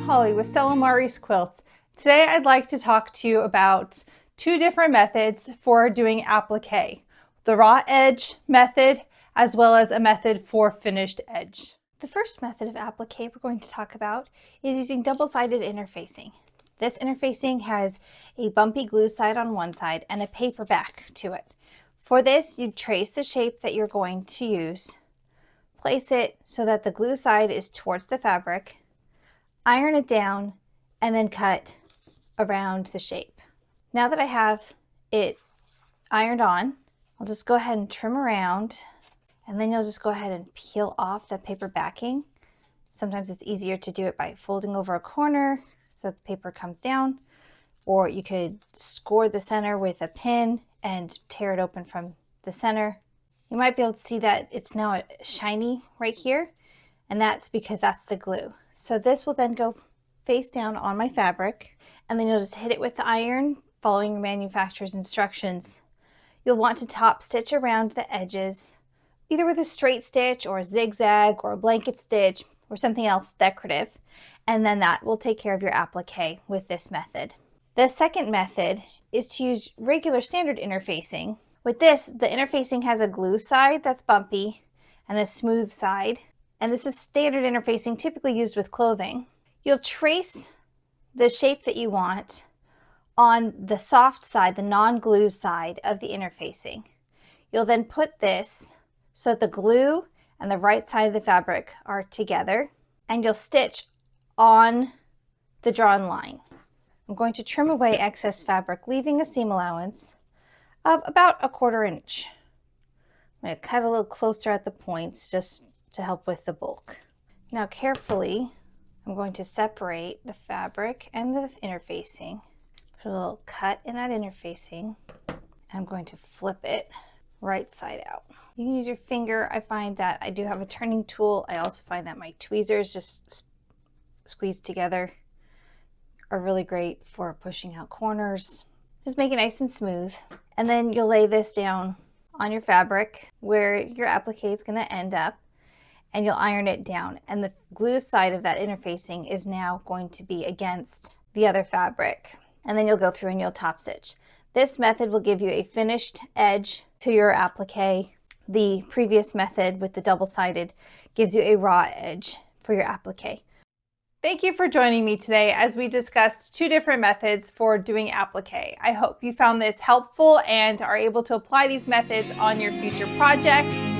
Holly with Stella Maris Quilts. Today I'd like to talk to you about two different methods for doing applique. The raw edge method as well as a method for finished edge. The first method of applique we're going to talk about is using double-sided interfacing. This interfacing has a bumpy glue side on one side and a paper back to it. For this, you trace the shape that you're going to use, place it so that the glue side is towards the fabric, iron it down, and then cut around the shape. Now that I have it ironed on, I'll just go ahead and trim around, and then you'll just go ahead and peel off the paper backing. Sometimes it's easier to do it by folding over a corner so that the paper comes down, or you could score the center with a pin and tear it open from the center. You might be able to see that it's now shiny right here, and that's because that's the glue. So this will then go face down on my fabric, and then you'll just hit it with the iron, following your manufacturer's instructions. You'll want to top stitch around the edges, either with a straight stitch or a zigzag or a blanket stitch or something else decorative, and then that will take care of your applique with this method. The second method is to use regular standard interfacing. With this, the interfacing has a glue side that's bumpy and a smooth side, and this is standard interfacing typically used with clothing. You'll trace the shape that you want on the soft side, the non-glue side of the interfacing. You'll then put this so that the glue and the right side of the fabric are together, and you'll stitch on the drawn line. I'm going to trim away excess fabric, leaving a seam allowance of about 1/4 inch. I'm going to cut a little closer at the points just to help with the bulk. Now carefully, I'm going to separate the fabric and the interfacing. Put a little cut in that interfacing. I'm going to flip it right side out. You can use your finger. I find that I do have a turning tool. I also find that my tweezers just squeezed together are really great for pushing out corners. Just make it nice and smooth. And then you'll lay this down on your fabric where your applique is going to end up, and you'll iron it down. And the glue side of that interfacing is now going to be against the other fabric. And then you'll go through and you'll top stitch. This method will give you a finished edge to your applique. The previous method with the double-sided gives you a raw edge for your applique. Thank you for joining me today as we discussed two different methods for doing applique. I hope you found this helpful and are able to apply these methods on your future projects.